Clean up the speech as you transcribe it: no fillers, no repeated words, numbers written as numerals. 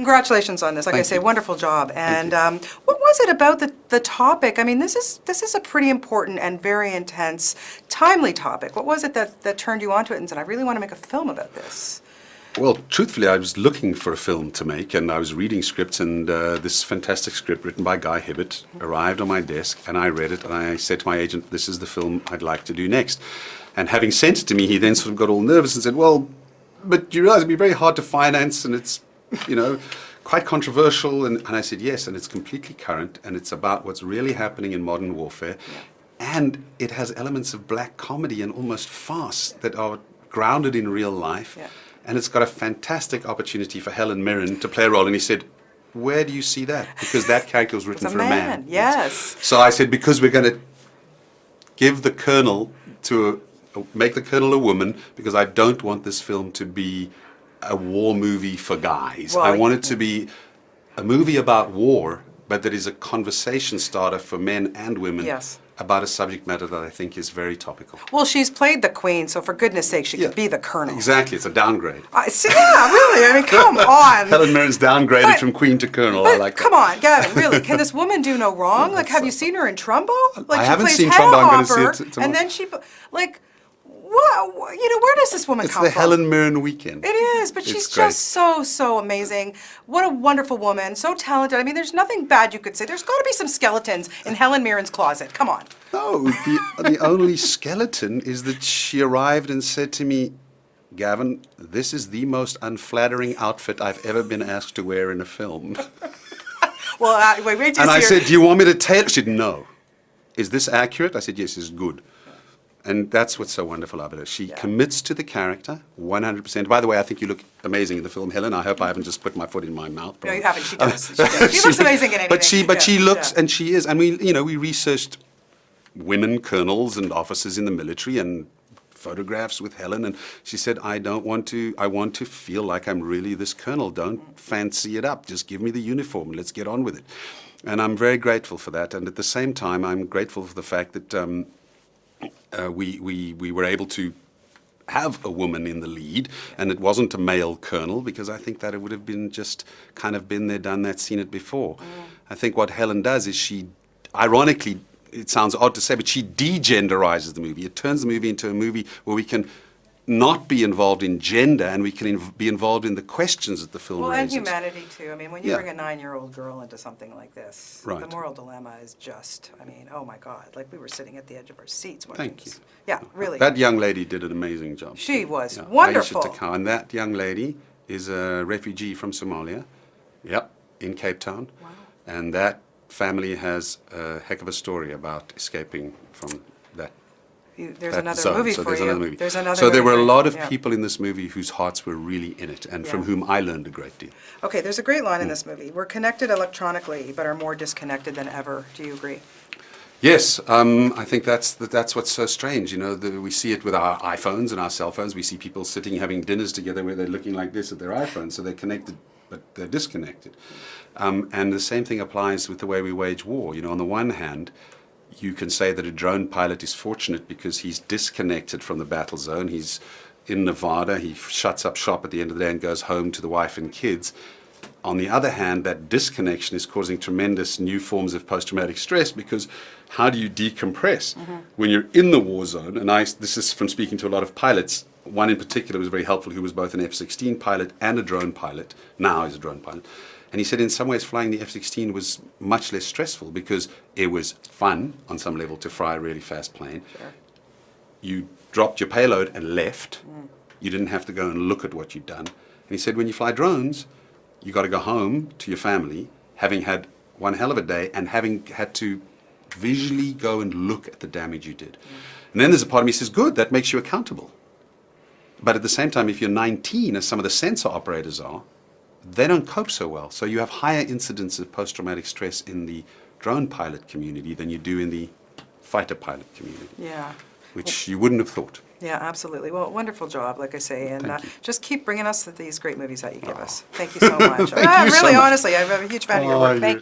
Congratulations on this. Like I say, wonderful job. And what was it about the topic? I mean, this is a pretty important and very intense, timely topic. What was it that turned you onto it and said, I really want to make a film about this? Well, truthfully, I was looking for a film to make, and I was reading scripts, and this fantastic script written by Guy Hibbert arrived on my desk, and I read it, and I said to my agent, this is the film I'd like to do next. And having sent it to me, he then sort of got all nervous and said, well, but you realize it'd be very hard to finance, and it's, you know, quite controversial. And I said, yes, and it's completely current, and it's about what's really happening in modern warfare. Yeah. And it has elements of black comedy and almost farce that are grounded in real life. Yeah. And it's got a fantastic opportunity for Helen Mirren to play a role. And he said, where do you see that? Because that character was written for a man. Yes. So I said, because we're going to give the colonel make the colonel a woman, because I don't want this film to be a war movie for guys. Well, I want it to be a movie about war, but that is a conversation starter for men and women. Yes. About a subject matter that I think is very topical. Well, she's played the Queen, so for goodness sake, she could be the Colonel. Exactly, it's a downgrade. Yeah, really, I mean, come on. Helen Mirren's downgraded from Queen to Colonel, I like that. Come on, Gavin, really, can this woman do no wrong? Like, have you seen her in Trumbo? Like, I haven't seen Trumbo, I'm going to see it tomorrow. And then she, like, what, you know, where does this woman come from? It's the Helen Mirren weekend. It is, but she's just so amazing. What a wonderful woman, so talented. I mean, there's nothing bad you could say. There's got to be some skeletons in Helen Mirren's closet. Come on. No, the only skeleton is that she arrived and said to me, Gavin, this is the most unflattering outfit I've ever been asked to wear in a film. Well, wait till you see And I said, do you want me to tailor? She said, no. Is this accurate? I said, yes, it's good. And that's what's so wonderful about it. She commits to the character 100%. By the way, I think you look amazing in the film, Helen. I hope I haven't just put my foot in my mouth. No, you haven't. She does. She looks amazing in anything. But she looks, and she is. And we researched women colonels and officers in the military and photographs with Helen. And she said, I want to feel like I'm really this colonel. Don't fancy it up. Just give me the uniform and let's get on with it. And I'm very grateful for that. And at the same time, I'm grateful for the fact that we were able to have a woman in the lead, and it wasn't a male colonel, because I think that it would have been just kind of been there, done that, seen it before. I think what Helen does is she, ironically, it sounds odd to say, but she degenderizes the movie. It turns the movie into a movie where we can not be involved in gender, and we can be involved in the questions that the film raises. And humanity too. I mean, when you bring a 9-year-old girl into something like this, the moral dilemma is just, I mean, oh my God, like we were sitting at the edge of our seats. Thank you. Yeah, really. That young lady did an amazing job. She was wonderful. And that young lady is a refugee from Somalia, in Cape Town. Wow. And that family has a heck of a story about escaping from that. There's another movie for you. There's another So there were a lot of people in this movie whose hearts were really in it, and from whom I learned a great deal. Okay, there's a great line in this movie. We're connected electronically, but are more disconnected than ever. Do you agree? Yes, I think that's what's so strange. You know, we see it with our iPhones and our cell phones. We see people sitting having dinners together where they're looking like this at their iPhones, so they're connected, but they're disconnected. And the same thing applies with the way we wage war. You know, on the one hand, you can say that a drone pilot is fortunate because he's disconnected from the battle zone. He's in Nevada. He shuts up shop at the end of the day and goes home to the wife and kids. On the other hand, that disconnection is causing tremendous new forms of post-traumatic stress, because how do you decompress when you're in the war zone? And this is from speaking to a lot of pilots. One in particular was very helpful, who was both an F-16 pilot and a drone pilot. Now he's a drone pilot. And he said in some ways flying the F-16 was much less stressful because it was fun on some level to fly a really fast plane. Sure. You dropped your payload and left. You didn't have to go and look at what you'd done. And he said when you fly drones, you got to go home to your family, having had one hell of a day and having had to visually go and look at the damage you did. And then there's a part of me that says, good, that makes you accountable. But at the same time, if you're 19, as some of the sensor operators are, they don't cope so well. So you have higher incidence of post-traumatic stress in the drone pilot community than you do in the fighter pilot community. Yeah. Which you wouldn't have thought. Yeah, absolutely. Well, wonderful job, like I say, and just keep bringing us these great movies that you give us. Thank you so much. Thank you so really, much. Honestly, I'm a huge fan of your work. Thank you.